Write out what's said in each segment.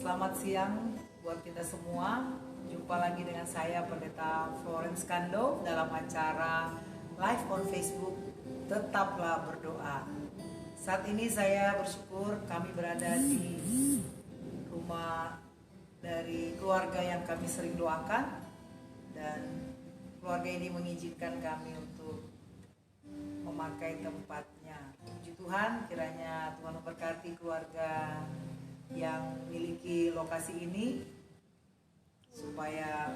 Selamat siang buat kita semua. Jumpa lagi dengan saya Pendeta Florence Kando dalam acara live on Facebook Tetaplah Berdoa. Saat ini saya bersyukur kami berada di rumah dari keluarga yang kami sering doakan, dan keluarga ini mengizinkan kami untuk memakai tempatnya. Puji Tuhan, kiranya Tuhan memberkati keluarga yang memiliki lokasi ini supaya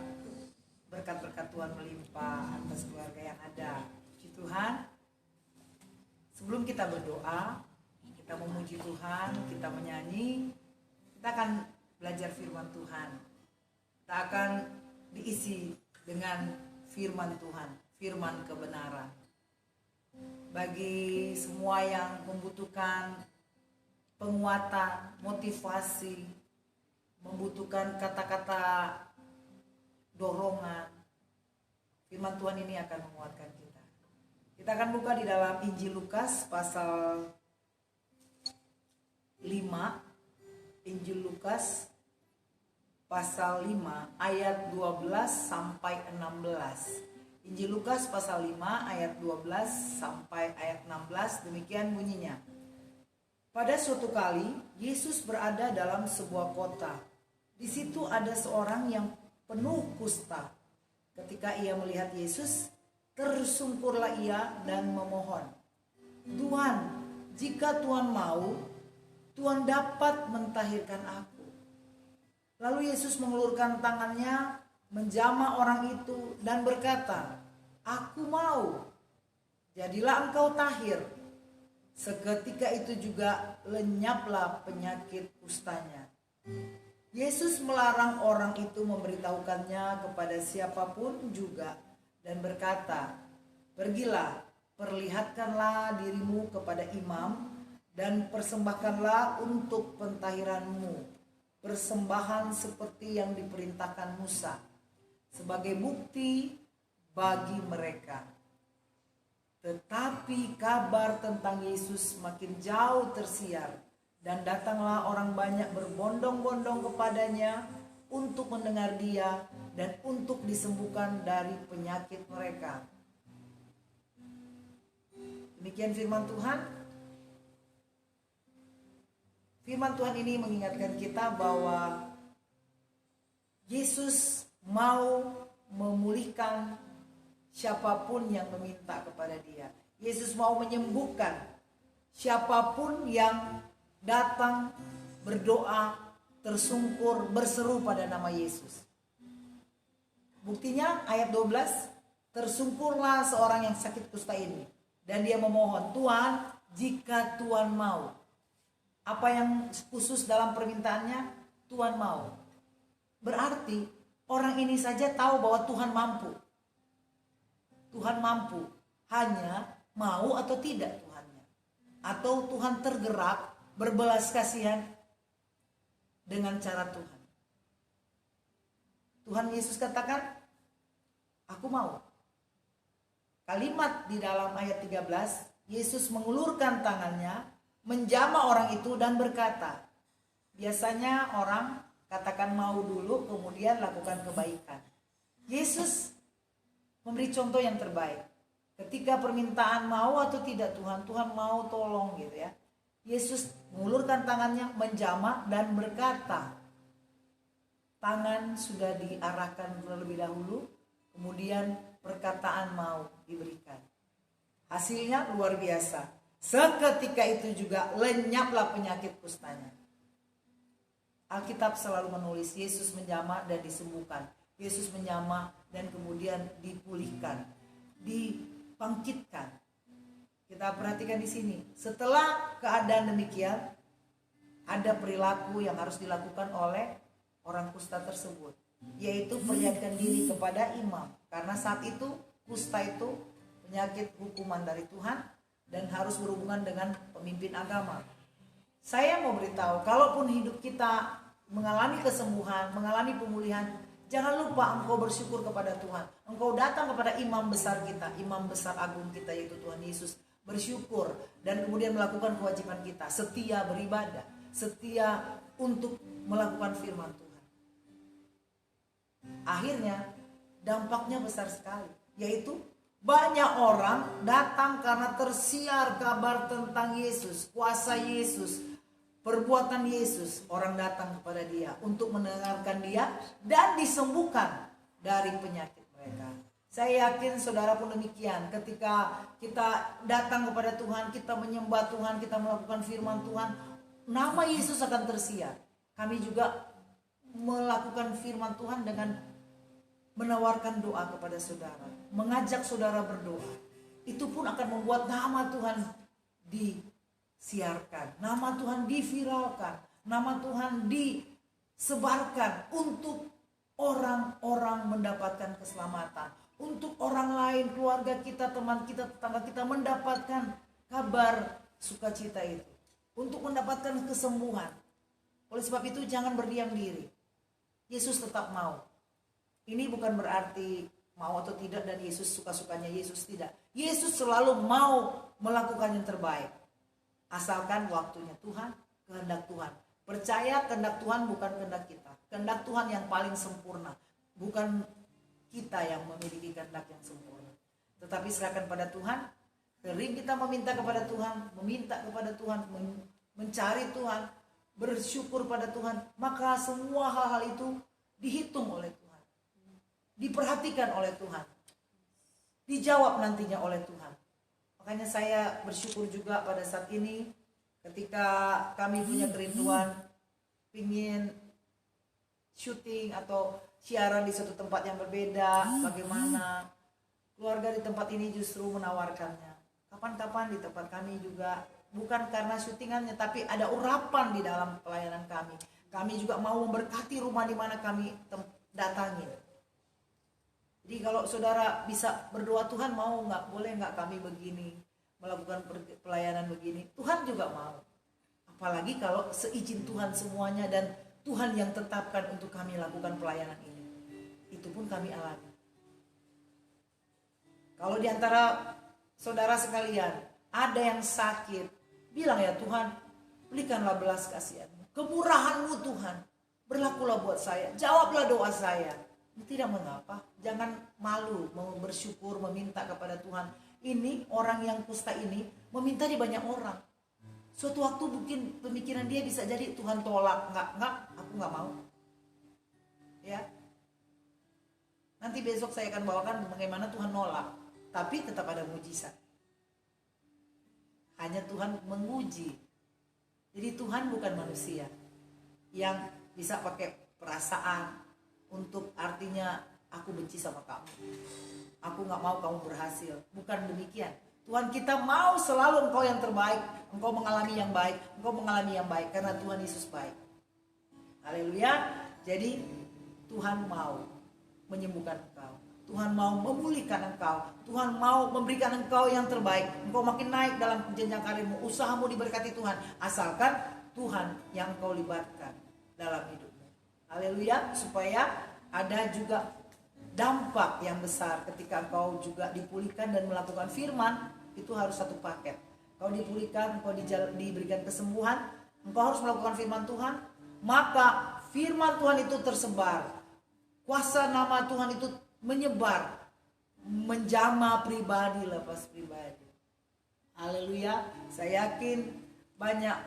berkat-berkat Tuhan melimpah atas keluarga yang ada. Puji Tuhan. Sebelum kita berdoa, kita memuji Tuhan, kita menyanyi, kita akan belajar firman Tuhan. Kita akan diisi dengan firman Tuhan, firman kebenaran. Bagi semua yang membutuhkan penguatan, motivasi, membutuhkan kata-kata dorongan, firman Tuhan ini akan menguatkan kita. Kita akan buka di dalam Injil Lukas pasal 5. Injil Lukas pasal 5 ayat 12 sampai 16. Injil Lukas pasal 5 ayat 12 sampai ayat 16, demikian bunyinya. Pada suatu kali, Yesus berada dalam sebuah kota. Di situ ada seorang yang penuh kusta. Ketika ia melihat Yesus, tersungkurlah ia dan memohon, "Tuhan, jika Tuhan mau, Tuhan dapat mentahirkan aku." Lalu Yesus mengulurkan tangannya, menjamah orang itu dan berkata, "Aku mau, jadilah engkau tahir." Seketika itu juga lenyaplah penyakit kustanya. Yesus melarang orang itu memberitahukannya kepada siapapun juga dan berkata, "Pergilah, perlihatkanlah dirimu kepada imam dan persembahkanlah untuk pentahiranmu persembahan seperti yang diperintahkan Musa sebagai bukti bagi mereka." Tetapi kabar tentang Yesus makin jauh tersiar, dan datanglah orang banyak berbondong-bondong kepadanya untuk mendengar dia dan untuk disembuhkan dari penyakit mereka. Demikian firman Tuhan. Firman Tuhan ini mengingatkan kita bahwa Yesus mau memulihkan siapapun yang meminta kepada dia. Yesus mau menyembuhkan siapapun yang datang berdoa, tersungkur, berseru pada nama Yesus. Buktinya ayat 12, tersungkurlah seorang yang sakit kusta ini, dan dia memohon, "Tuhan, jika Tuhan mau." Apa yang khusus dalam permintaannya? Tuhan mau. Berarti orang ini saja tahu bahwa Tuhan mampu. Tuhan mampu, hanya mau atau tidak Tuhannya. Atau Tuhan tergerak berbelas kasihan dengan cara Tuhan. Tuhan Yesus katakan, "Aku mau." Kalimat di dalam ayat 13, Yesus mengulurkan tangannya, menjamah orang itu dan berkata, biasanya orang katakan mau dulu kemudian lakukan kebaikan. Yesus memberi contoh yang terbaik. Ketika permintaan mau atau tidak Tuhan, Tuhan mau tolong gitu ya. Yesus mengulurkan tangannya, menjamah dan berkata. Tangan sudah diarahkan terlebih dahulu, kemudian perkataan mau diberikan. Hasilnya luar biasa. Seketika itu juga lenyaplah penyakit kustanya. Alkitab selalu menulis Yesus menjamah dan disembuhkan. Yesus menjamah dan kemudian dipulihkan, dibangkitkan. Kita perhatikan di sini. Setelah keadaan demikian, ada perilaku yang harus dilakukan oleh orang kusta tersebut, yaitu perlihatkan diri kepada imam. Karena saat itu kusta itu penyakit hukuman dari Tuhan dan harus berhubungan dengan pemimpin agama. Saya mau beritahu, kalaupun hidup kita mengalami kesembuhan, mengalami pemulihan, jangan lupa engkau bersyukur kepada Tuhan. Engkau datang kepada imam besar kita, imam besar agung kita yaitu Tuhan Yesus. Bersyukur dan kemudian melakukan kewajiban kita, setia beribadah. setia untuk melakukan firman Tuhan. Akhirnya dampaknya besar sekali, yaitu banyak orang datang karena tersiar kabar tentang Yesus, kuasa Yesus, perbuatan Yesus. Orang datang kepada dia untuk mendengarkan dia dan disembuhkan dari penyakit mereka. Saya yakin saudara pun demikian. Ketika kita datang kepada Tuhan, kita menyembah Tuhan, kita melakukan firman Tuhan, nama Yesus akan tersiar. Kami juga melakukan firman Tuhan dengan menawarkan doa kepada saudara, mengajak saudara berdoa. Itu pun akan membuat nama Tuhan disiarkan, nama Tuhan diviralkan, nama Tuhan disebarkan untuk orang-orang mendapatkan keselamatan. Untuk orang lain, keluarga kita, teman kita, tetangga kita mendapatkan kabar sukacita itu. Untuk mendapatkan kesembuhan. Oleh sebab itu jangan berdiam diri. Yesus tetap mau. Ini bukan berarti mau atau tidak dan Yesus suka-sukanya Yesus, tidak. Yesus selalu mau melakukan yang terbaik. Asalkan waktunya Tuhan, kehendak Tuhan. Percaya kehendak Tuhan bukan kehendak kita. Kehendak Tuhan yang paling sempurna. Bukan kita yang memiliki kehendak yang sempurna. Tetapi serahkan pada Tuhan. Sering kita meminta kepada Tuhan, meminta kepada Tuhan, mencari Tuhan, bersyukur pada Tuhan, maka semua hal-hal itu dihitung oleh Tuhan, diperhatikan oleh Tuhan, dijawab nantinya oleh Tuhan. Makanya saya bersyukur juga pada saat ini ketika kami punya kerinduan ingin syuting atau siaran di suatu tempat yang berbeda, bagaimana keluarga di tempat ini justru menawarkannya. Kapan-kapan di tempat kami juga, bukan karena syutingannya, tapi ada urapan di dalam pelayanan kami. Kami juga mau memberkati rumah di mana kami datangi. Jadi kalau saudara bisa berdoa, Tuhan mau nggak, boleh nggak kami begini, melakukan pelayanan begini, Tuhan juga mau. Apalagi kalau seizin Tuhan semuanya dan Tuhan yang tetapkan untuk kami lakukan pelayanan ini. Itu pun kami alami. Kalau di antara saudara sekalian ada yang sakit, bilang ya Tuhan, berikanlah belas kasihan-Mu, kemurahan-Mu Tuhan, berlakulah buat saya, jawablah doa saya. Tidak mengapa, jangan malu mau bersyukur, meminta kepada Tuhan. Ini orang yang kusta ini meminta di banyak orang. Suatu waktu mungkin pemikiran dia bisa jadi Tuhan tolak, enggak, aku enggak mau. Ya. Nanti besok saya akan bawakan bagaimana Tuhan nolak, tapi tetap ada mujizat. Hanya Tuhan menguji. Jadi Tuhan bukan manusia yang bisa pakai perasaan untuk artinya aku benci sama kamu, aku nggak mau kamu berhasil. Bukan demikian. Tuhan kita mau selalu engkau yang terbaik, engkau mengalami yang baik, engkau mengalami yang baik karena Tuhan Yesus baik. Haleluya. Jadi Tuhan mau menyembuhkan engkau, Tuhan mau memulihkan engkau, Tuhan mau memberikan engkau yang terbaik. Engkau makin naik dalam jenjang karirmu, usahamu diberkati Tuhan, asalkan Tuhan yang engkau libatkan dalam hidupmu. Haleluya. Supaya ada juga dampak yang besar ketika engkau juga dipulihkan dan melakukan firman. Itu harus satu paket. Engkau dipulihkan, engkau diberikan kesembuhan, engkau harus melakukan firman Tuhan, maka firman Tuhan itu tersebar, kuasa nama Tuhan itu menyebar, menjamah pribadi lepas pribadi. Haleluya. Saya yakin banyak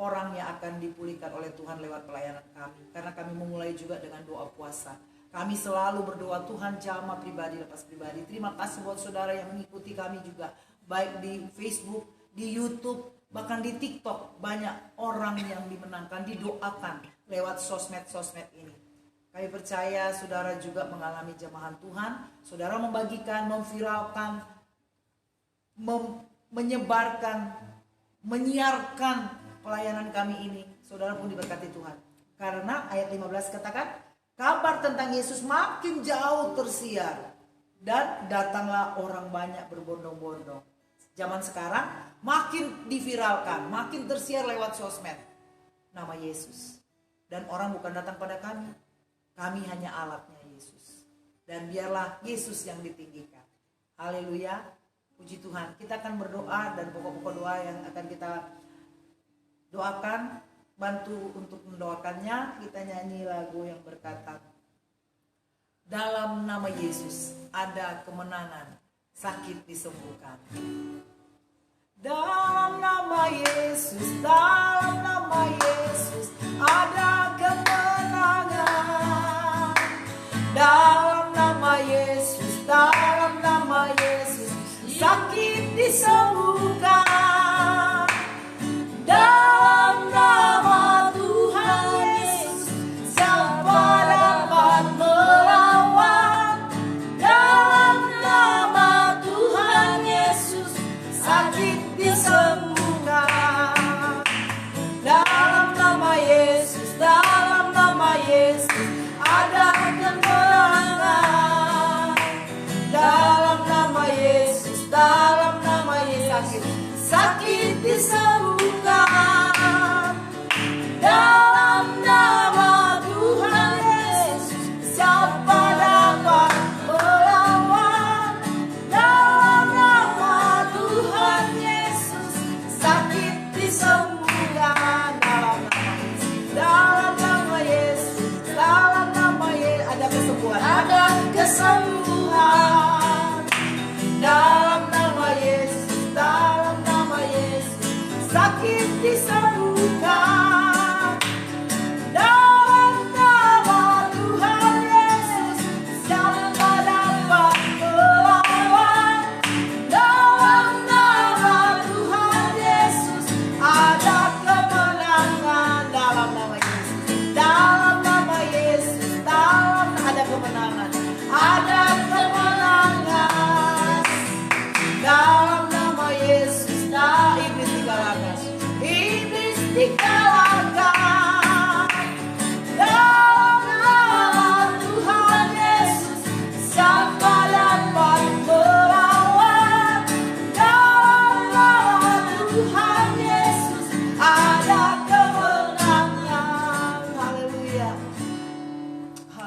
orang yang akan dipulihkan oleh Tuhan lewat pelayanan kami, karena kami memulai juga dengan doa puasa. Kami selalu berdoa, Tuhan jamah pribadi lepas pribadi. Terima kasih buat saudara yang mengikuti kami juga, baik di Facebook, di YouTube, bahkan di TikTok. Banyak orang yang dimenangkan, didoakan lewat sosmed-sosmed ini. Kami percaya saudara juga mengalami jamahan Tuhan. Saudara membagikan, memviralkan, menyebarkan, menyiarkan pelayanan kami ini. Saudara pun diberkati Tuhan. Karena ayat 15 katakan, kabar tentang Yesus makin jauh tersiar dan datanglah orang banyak berbondong-bondong. Zaman sekarang makin diviralkan, makin tersiar lewat sosmed nama Yesus. Dan orang bukan datang pada kami. Kami hanya alatnya Yesus. Dan biarlah Yesus yang ditinggikan. Haleluya. Puji Tuhan. Kita akan berdoa dan pokok-pokok doa yang akan kita doakan bantu untuk mendoakannya. Kita nyanyi lagu yang berkata, dalam nama Yesus ada kemenangan, sakit disembuhkan. Dalam nama Yesus, dalam nama Yesus ada kemenangan. Dalam nama Yesus, dalam nama Yesus sakit disembuhkan. Dalam nama Tuhan Yesus siapa dapat melawan? Dalam nama Tuhan Yesus sakit disembuhkan. Dalam nama Yesus, dalam nama Yesus ada kemenangan. Dalam nama Yesus, dalam nama Yesus sakit disembuhkan.